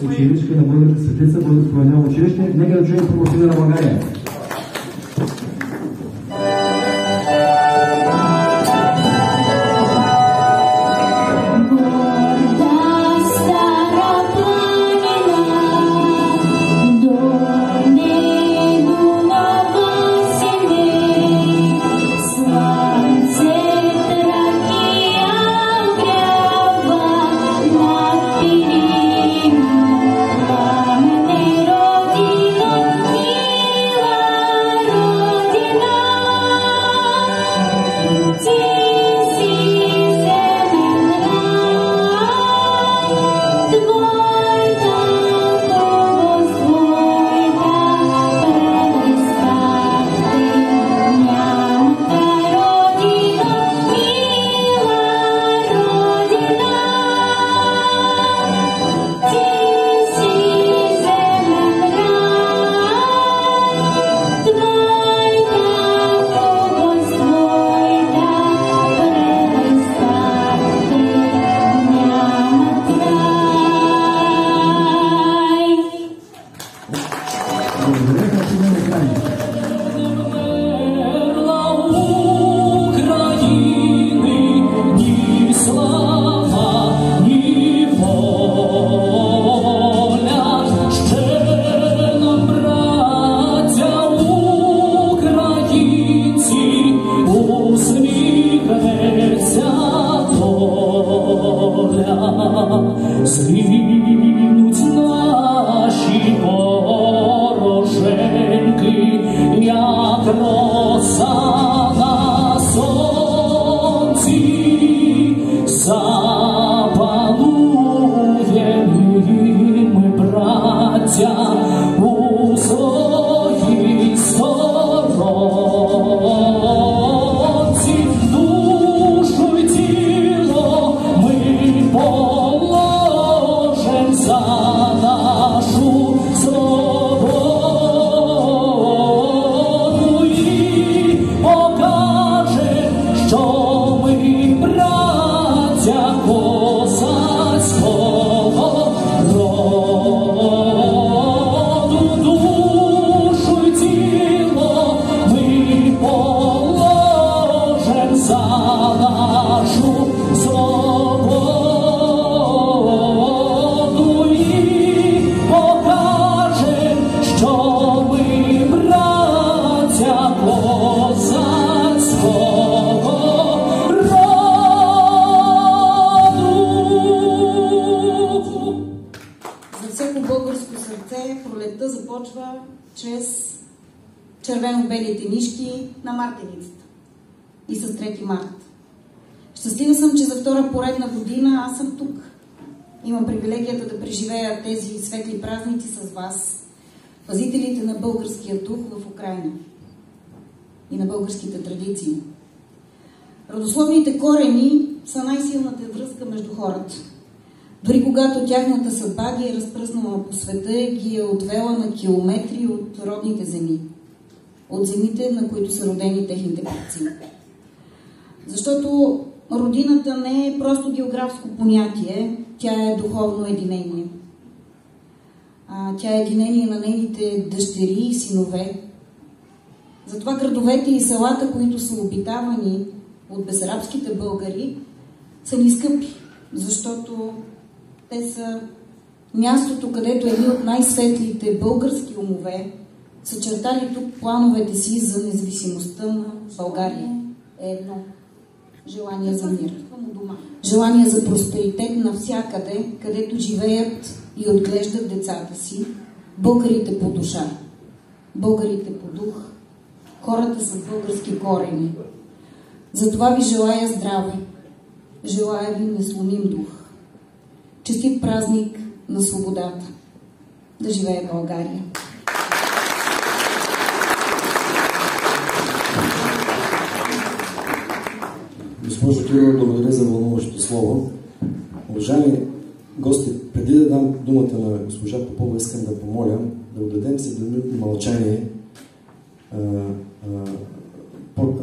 Училище на българска светица, Българско военно училище. Нека да чуем промоцията на България. Червено-белите нишки на Мартеницата и с 3 март. Щастлива съм, че за втора поредна година аз съм тук. Имам привилегията да преживея тези светли празници с вас, пазителите на българския дух в Украйна и на българските традиции. Родословните корени са най-силната връзка между хората. Дори когато тяхната съдба ги е разпръснала по света и ги е отвела на километри от родните земи. От земите, на които са родени техните предци. Защото родината не е просто географско понятие, тя е духовно единение. Тя е единение на нейните дъщери и синове. Затова градовете и селата, които са обитавани от бесарабските българи, са ни скъпи, защото те са мястото, където едни от най-светлите български умове са чертали тук плановете си за независимостта на България. Е едно желание за мир. Желание за просперитет навсякъде, където живеят и отглеждат децата си, българите по душа, българите по дух, хората с български корени. Затова ви желая здраве, желая ви несломим дух. Честит празник на свободата. Да живее България! Госпожо Кирова, благодаря за вълнуващото слово. Уважаеми гости, преди да дам думата на госпожа Попова, искам да помоля да отдадем 7-минутно мълчание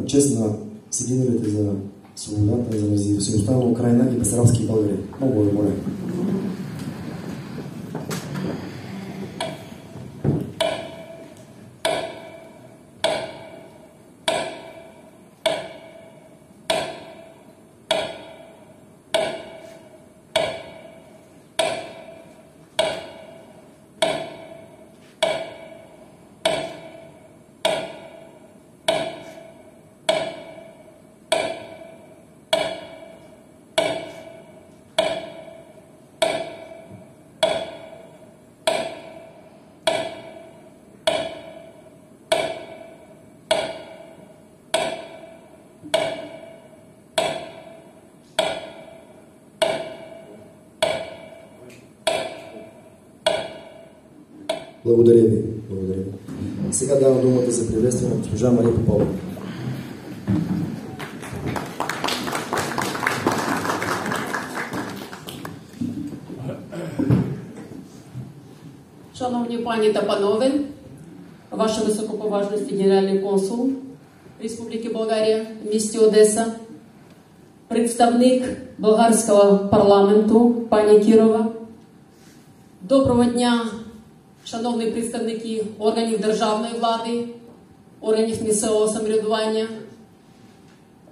чест на сединалите за свободата, за независимостта на Украйна и бесарабски българи. Много ви моля. Благодаря ви. Благодаря ви. Сега давам думата за приветствие на госпожа Мария Попова. Шановні пані та панове, Ваше високоповажності генеральний консул Республіки Болгарія в місті Одеса, представник болгарського парламенту пані Кірова, доброго дня, шановні представники органів державної влади, органів місцевого самоврядування,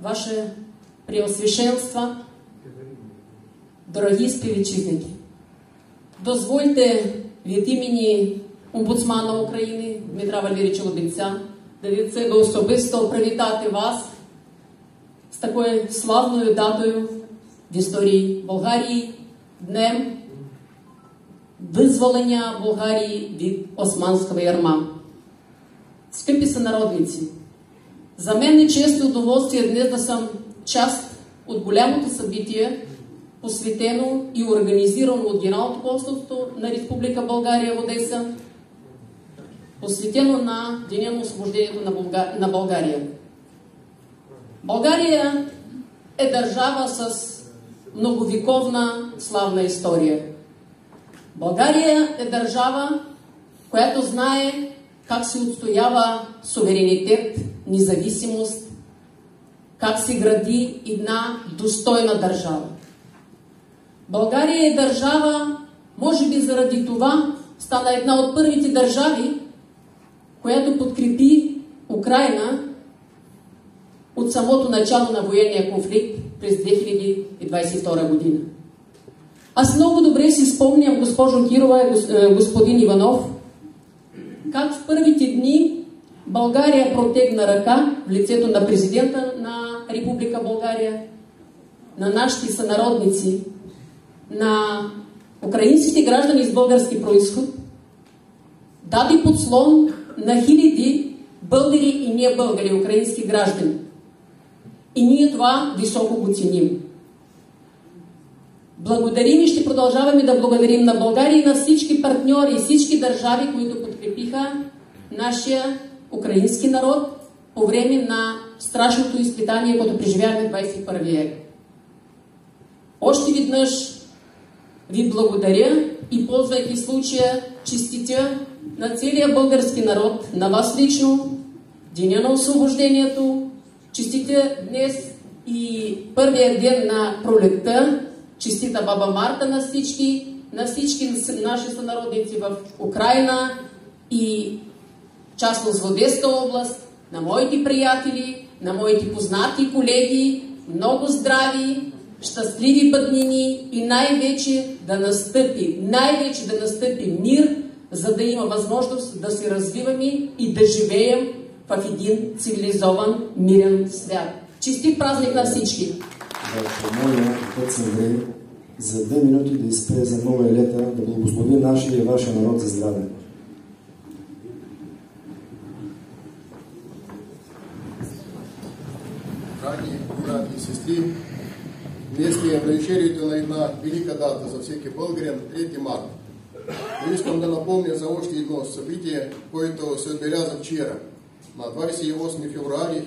Ваше Преосвященство, дорогі співвітчизники. Дозвольте від імені омбудсмана України Дмитра Валерійовича Лубенця да від себе особисто привітати вас з такою славною датою в історії Болгарії, днем визволення Болгарії від османського ярма. Скъпи сънародници, за мен е чест и удоволствие днес да съм част от голямото събитие, посветено и организирано от Генералното консулство на Република България в Одеса, посветено на Деня на освобождението на България. България е държава с многовековна славна история. България е държава, която знае как се отстоява суверенитет, независимост, как се гради една достойна държава. България е държава, може би заради това, стана една от първите държави, която подкрепи Украйна от самото начало на военния конфликт през 2022 година. Аз много добре си спомням, госпожо Кирова и господин Иванов, как в първите дни България протегна ръка в лицето на президента на Република България, на нашите сънародници, на украинските граждани с български произход, даде подслон на хиляди българи и не българи, украински граждани. И ние това високо го ценим. Благодарим и ще продължаваме да благодарим на България и на всички партньори и всички държави, които подкрепиха нашия украински народ по време на страшното изпитание, което преживяваме в 21 век. Още веднъж ви благодаря и ползвайки случая, честитя на целия български народ, на вас лично, Деня на освобождението, честитя днес и първия ден на пролетта, честита Баба Марта на всички наши сънародници в Украйна и частност в Одеска област, на моите приятели, на моите познати колеги, много здрави, щастливи бъднини и най-вече да настъпи мир, за да има възможност да се развиваме и да живеем в един цивилизован, мирен свят. Честит празник на всички! Моля, отец Андрей, за 2 минути да изпее за новия лета, да благослови нашия и вашия народ за здраве. Драги брати и сестри, днес е вечерята на една велика дата за всеки българин, 3 марта. Искам да напомня за още едно събитие, което се отбеляза вчера. На 28 февруари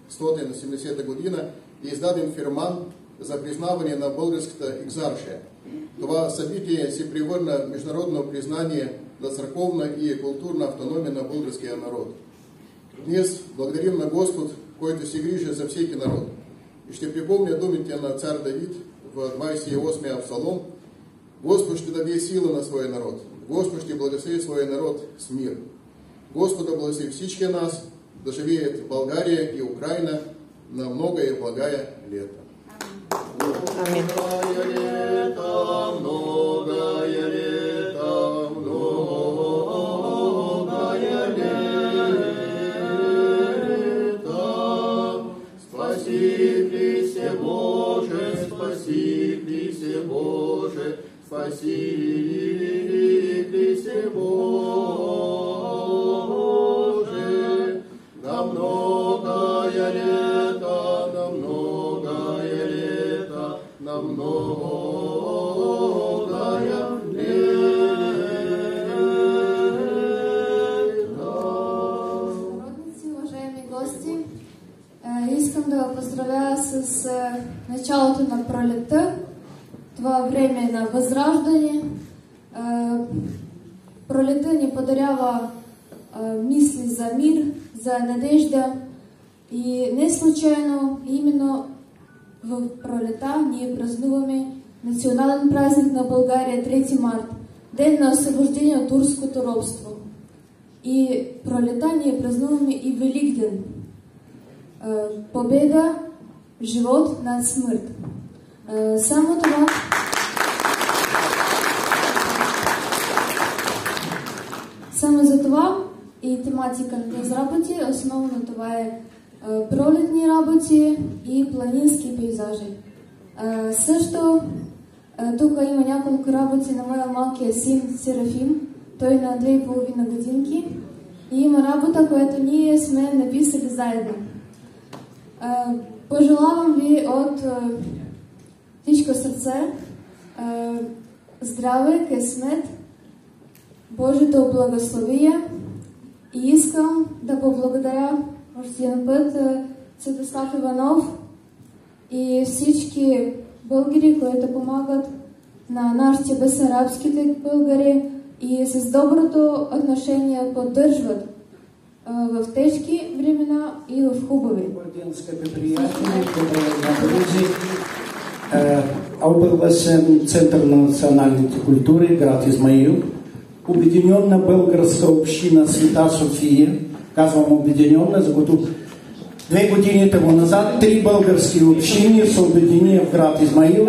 1870 година е издаден фирман за признаване на българската екзархия. Това събитие се превърна в международно признание на църковна и културна автономия на българския народ. Днес благодарим на Господ, който се грижи за всеки народ. И ще припомня думите на царь Давид в 28-м псалом: «Господь, что даде силы на свой народ, Господь, что благослови свой народ с мир. Господа благослови всички нас, да живеет Болгария и Украина на многое и благое лето». Аминь. Многое лето, многое лето, многое лето. Спаси, Христе Боже, спаси, Христе Боже, спаси, Христе Боже. На многое лето, на многое лето, на многое лето. Родници, уважаеми гости, искам да ви поздравя с началото на пролета. Това време на възраждане. Пролета ни подарява мисли за мир, за надежда. И не случайно, именно в пролета ние празнуваме национален празник на България 3 март, ден на освобождение от турското робство. И пролета ние празнуваме и Великден. Победа, живот над смърт. Само това... Само за това и тематика на тези работи, основно това е пролетни работи и планински пейзажи. Също тук има няколко работи на моя малкия син Серафим, той на 2,5 годинки, и има работа, която ние сме написали заедно. Пожелавам ви от всичко сърце здраве, късмет, Божието благословие, и искам да поблагодаря още един път Светослав Иванов и всички българи, които помагат на нашите бесарабските българи и с доброто отношение поддържат в тежки времена и в хубави. Скъпи приятели, Обълбасен център на националните култури, град Измаил, Обединена българска община Света София, казвам обединена, защото 2 години тому назад 3 български общини се обедини в град Измаил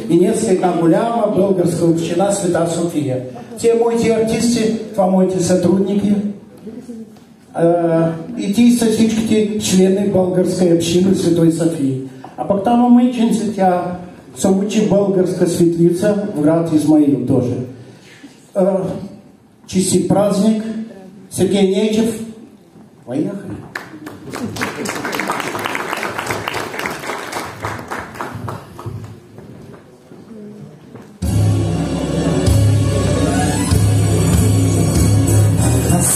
и днес е една голяма българска община Света София. Те моите артисти, това моите сътрудники, и ти са всичките члени българска община Светой Софии. А пък там майчинца, тя се учи българска светлица в град Измаил тоже. Чисти празник, Сергей Нечев, поехали.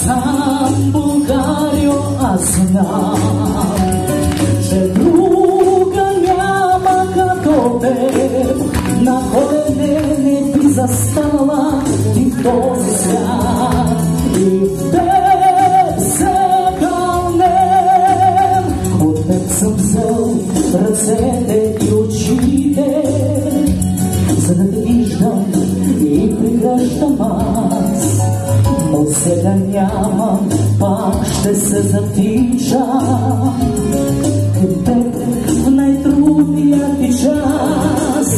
Знам, Българио, аз знам, че друга няма като теб, на колене не би застанала ти в този свят. И в теб се кълнем, от теб съм взел ръцете и очите, за да те виждам и прегръщам аз. От сега нямам, пак ще се затича към теб в най-трудния ти час.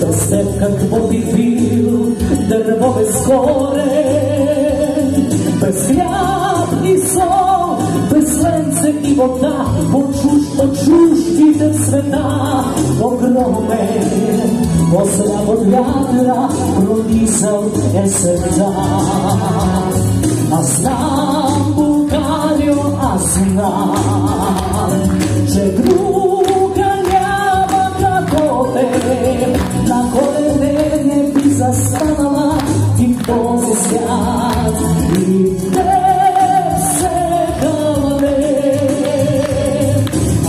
Без теб какво бих бил, дърво без корен, без хляб и сол, без слънце и вода, от чуждите света, огромен, посляп от вятъра, пронизал е света. Аз знам, Българио, аз знам, че друга няма като теб, на колене не би застанала ти в този свят. И в теб се кълнем.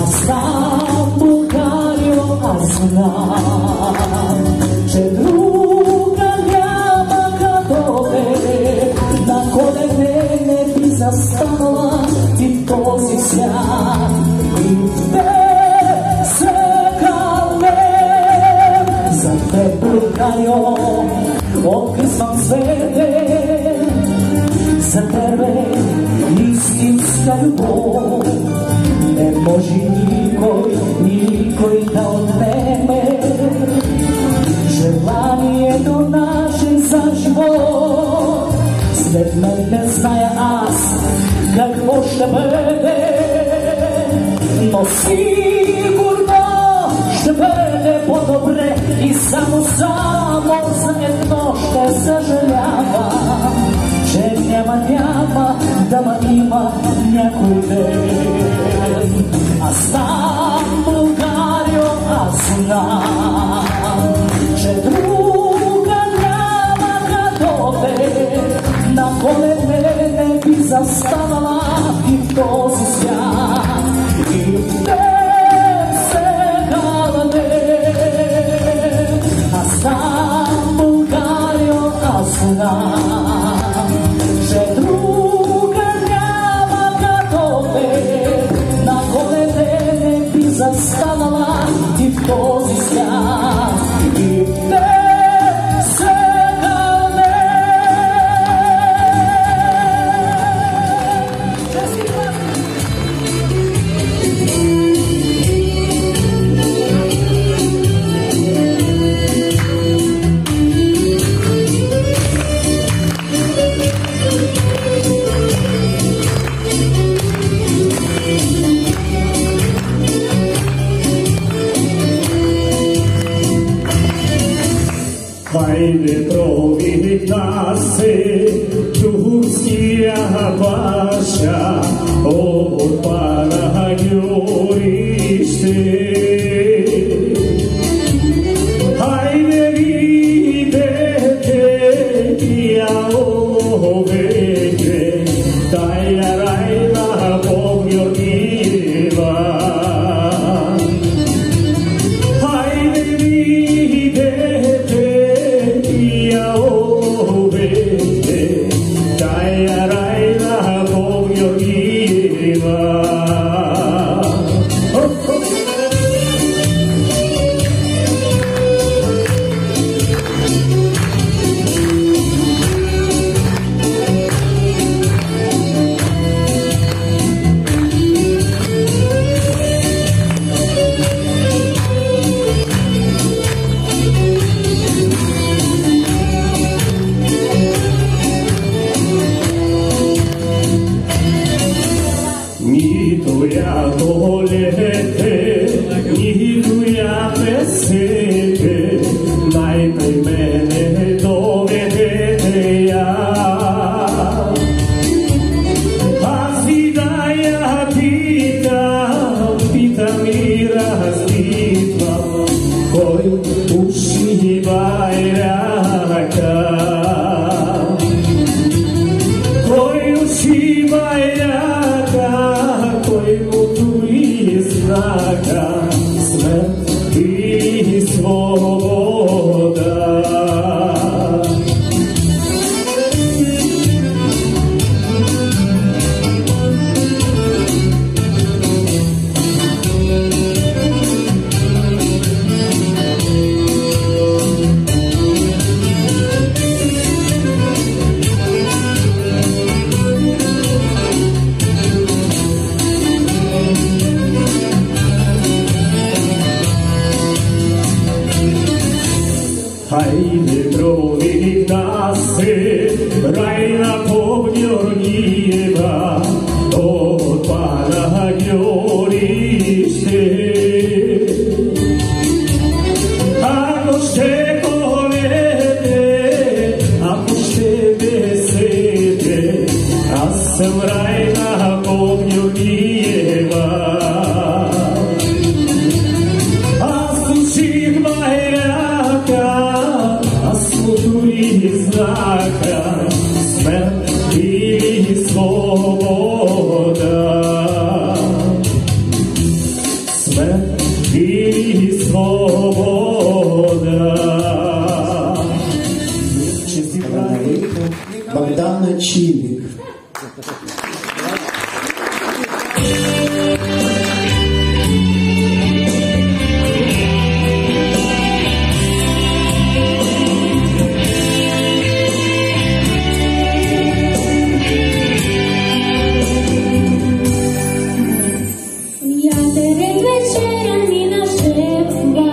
Аз знам, Българио, аз знам, че друга няма като теб, на колене не би застанала ти в този свят. И в теб се но сигурно ще бъде по-добре и само за едно ще съжалявам, че няма да ма има някой ден. Аз знам, Българио, аз знам, че друга няма като те. На поле не би застанала и в този свят, и в теб сега не. Аз знам, Българио, аз знам, че друга няма като те. На поле не би застанала и в този свят, и в теб. Хайде провикна се турския баша от Панагюрище. Хайде видете тия овече, тая райна Богордиева. Хайде провикна се райна Богордиева от Панагюрище. Ако ще полете, ако ще бесете, аз съм райна Богордиева. Аз слуших байрака, и знака, смърт и свобода. Смърт и свобода. Богдана Чилик. Ятърът вечеря ми нашепва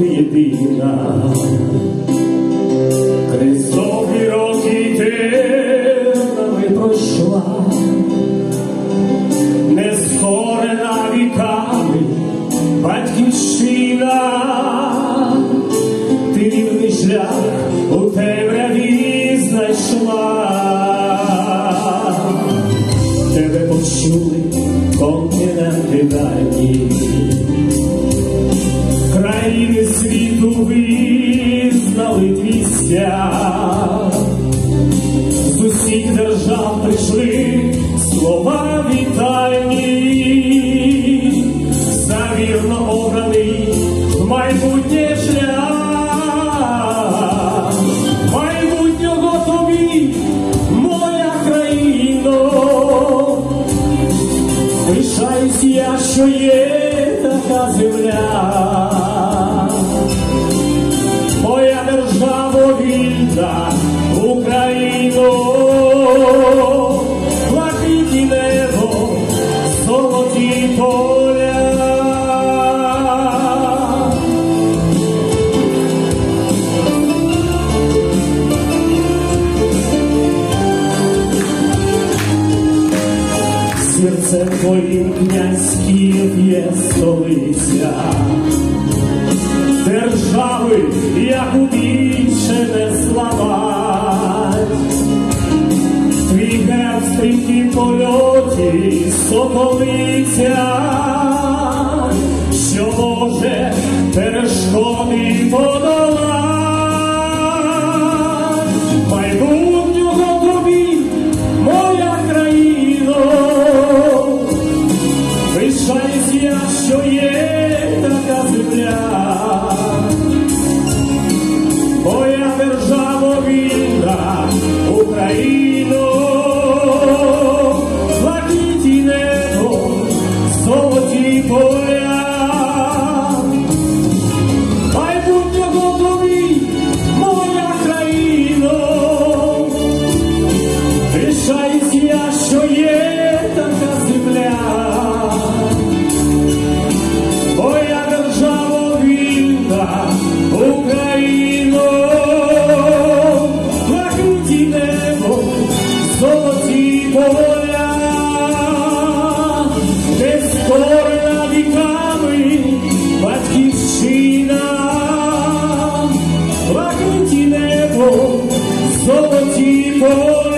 єдина. Крізь довгі роки темними пройшла, не скорена віками батьківщина. Ти вірний шлях у темряві знайшла. Тебе почули континенти дальні, країни світу визнали твій стяг. З усіх держав прийшли слова вітальні, за вірно обраний в майбутнє шлях. Майбутнього тобі, моя країно, пишаюсь я, що є така земля. Моя держава вільна, Україно, блакитне небо, золоті поля. Серцем твоїм князь Київ є столиця держави, яку більше не зламать. Твій герб в стрімкім польоті соколиця, що може перешкоди подолать. Майбутнього тобі, моя країно, пишаюсь я, що є така земля. Моя держава вільна, Україно, блакитне небо, золоті поля. Майбутнього тобі, моя країно, пишаюсь я, що є така земля. Моя держава вільна, Україно, блакитне небо, золоті поля. Де скорена віками батьківщина, блакитне небо, золоті поля.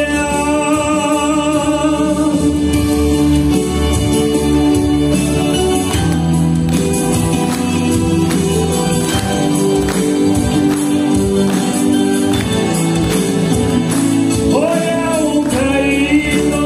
Моя Україно,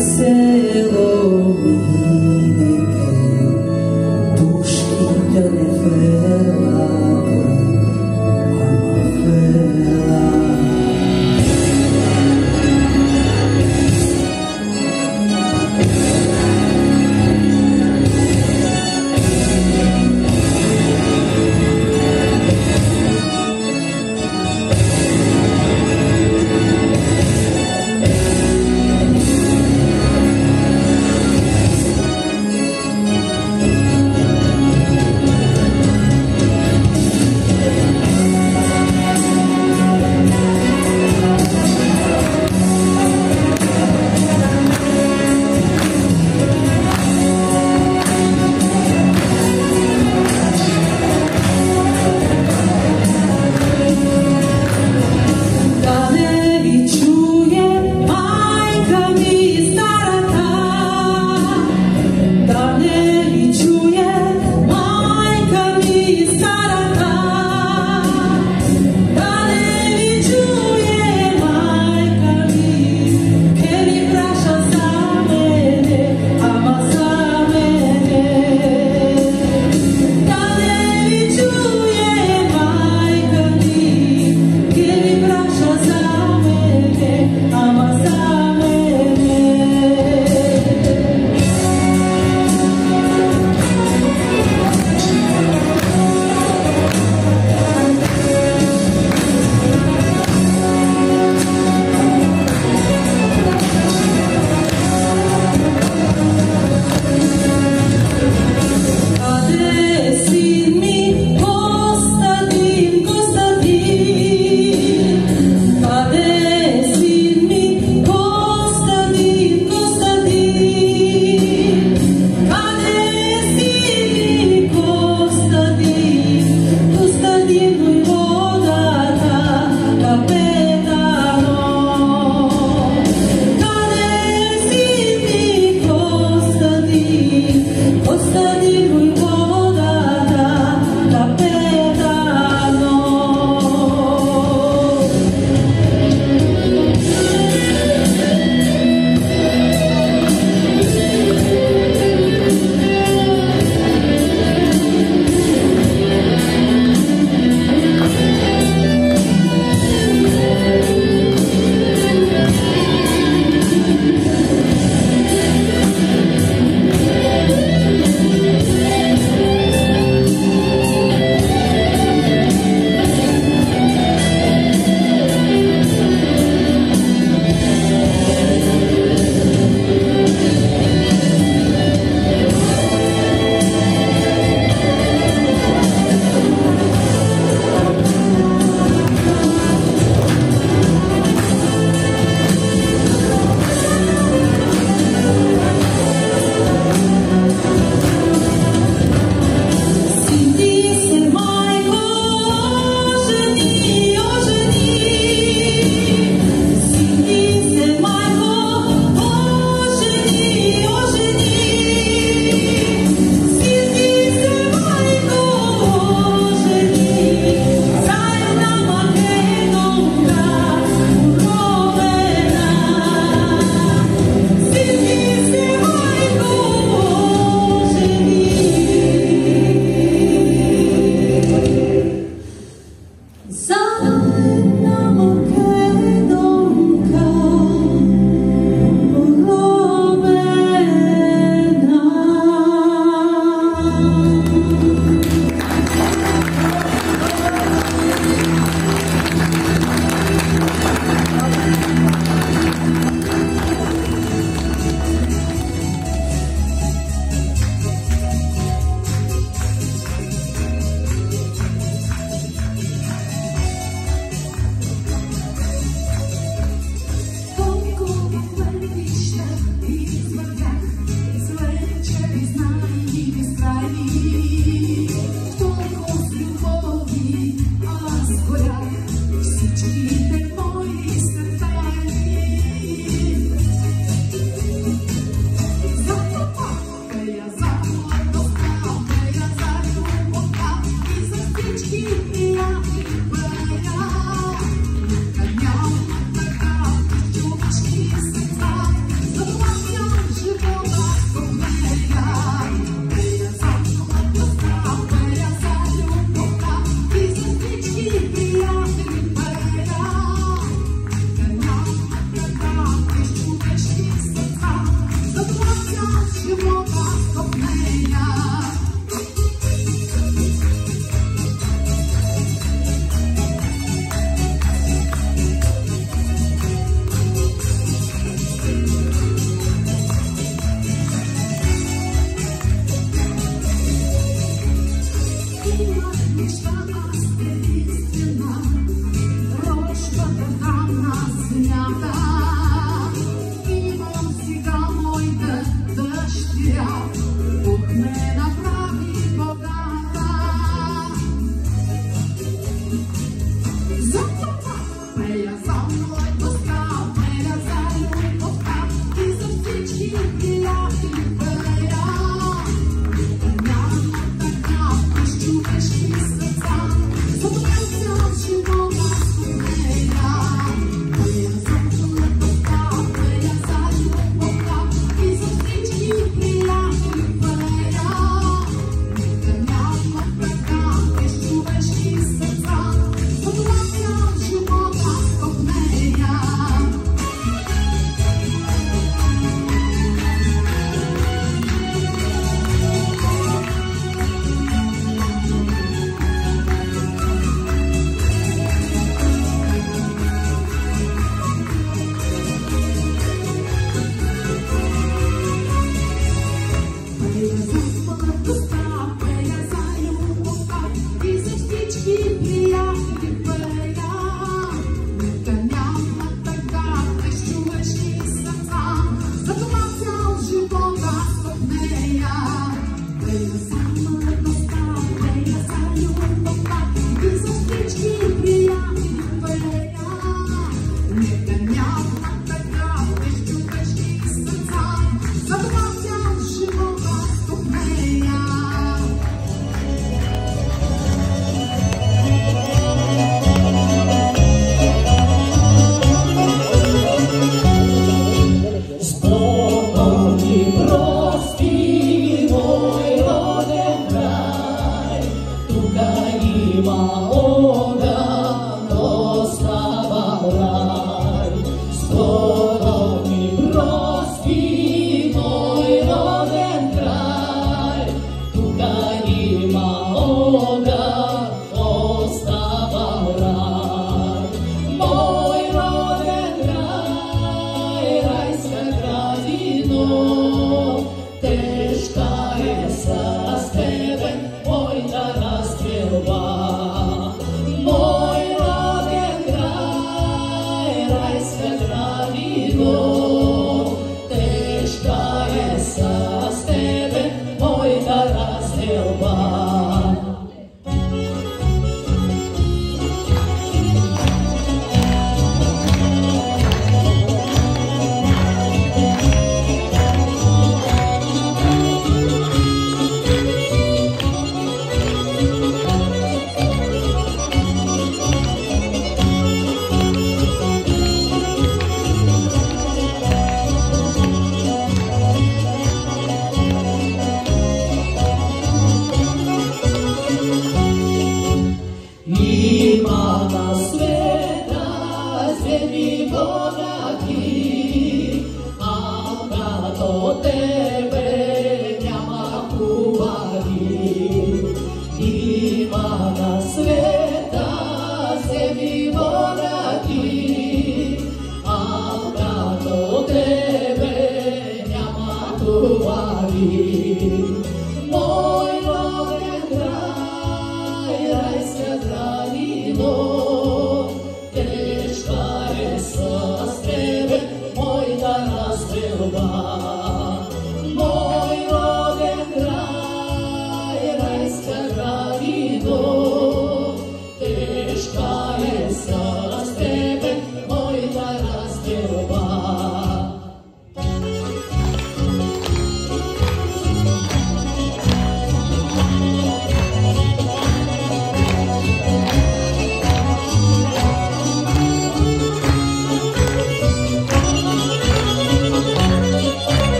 veselo tuški telefela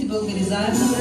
Всички българи заедно.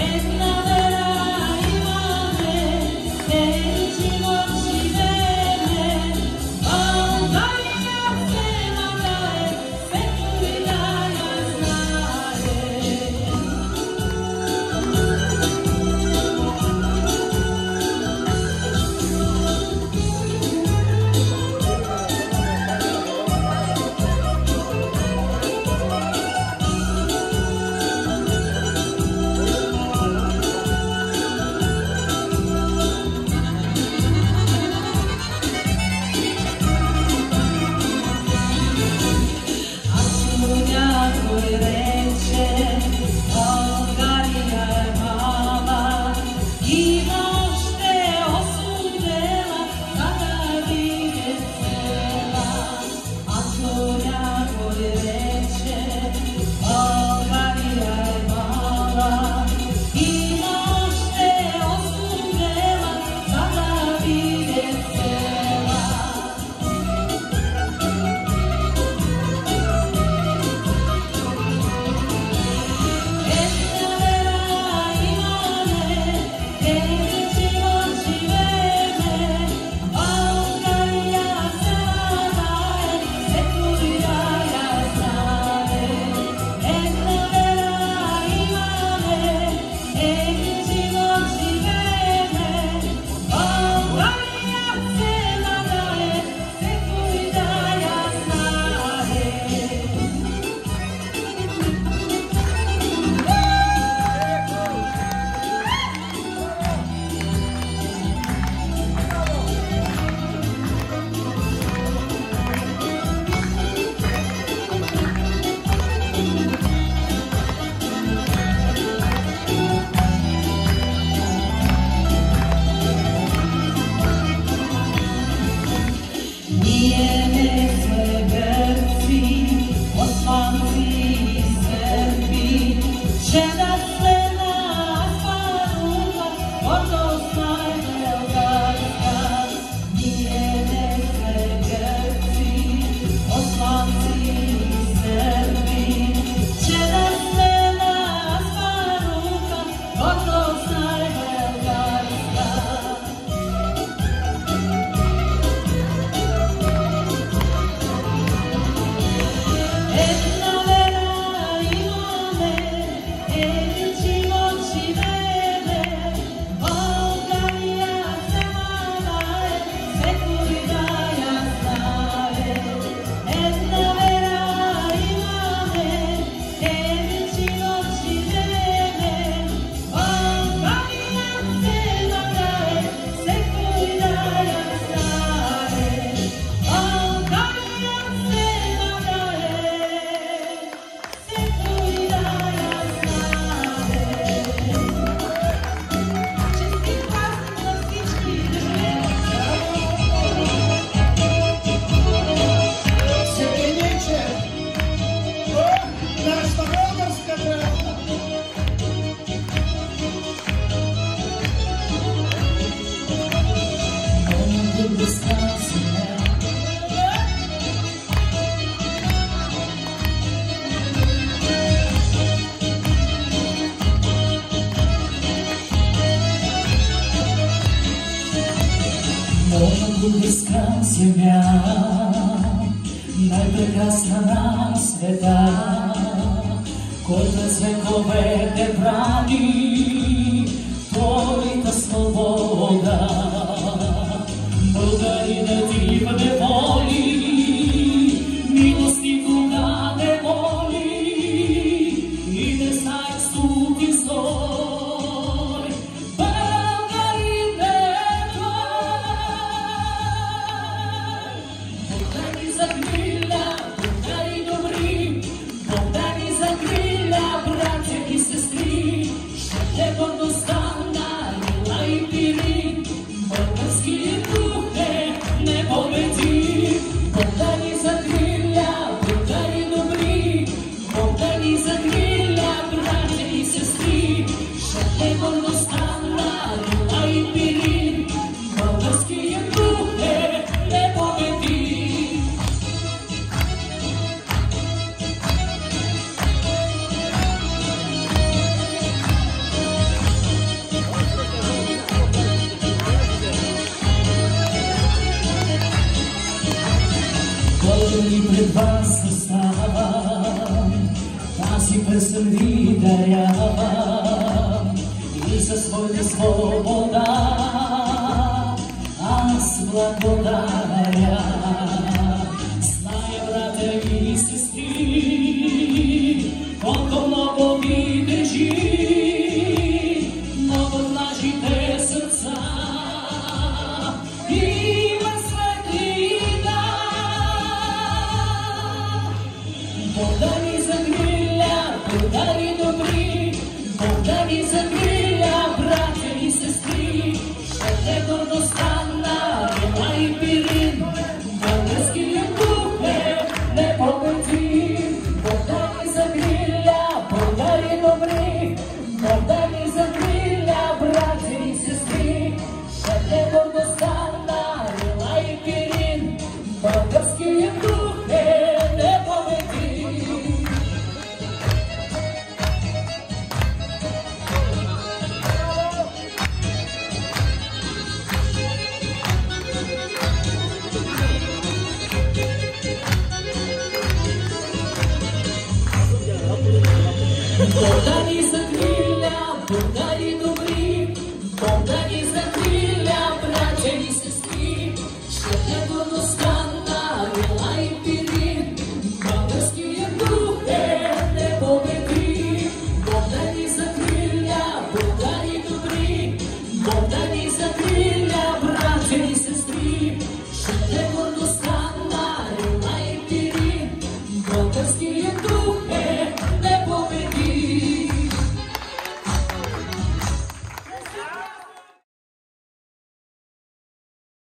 Една вера Моя българска земя, най-прекрасна на света, който с вековете брани твоята свобода. Българи да ти бъде воли, милости кога не моли и не знаех студи злой. Българи не Българи закриля, българи добри, българи закриля, братя и сестри, ще е гордостта на Лила и Пирин. Българският дух е непобедим. Българи закриля, българи добри, българи закриля, братя и сестри, ще е гордостта на Лила и Пирин. Българският дух е непобедим. Българи пред вас заставам, тази песен ви дарявам и със своята свобода аз благодаря. Зная, братя и сестри, колко много ви държи, много в нашите сърца има светлина. Българи закриля, българи добри, българи закриля, братя и сестри, ще е гордостта на Лила и Пирин. Българският дух е непобедим. Българи закриля, българи добри, българи закриля, братя и сестри, ще е гордостта на Лила и Пирин. Българският дух е непобедим. Българи закриля, българи добри, българи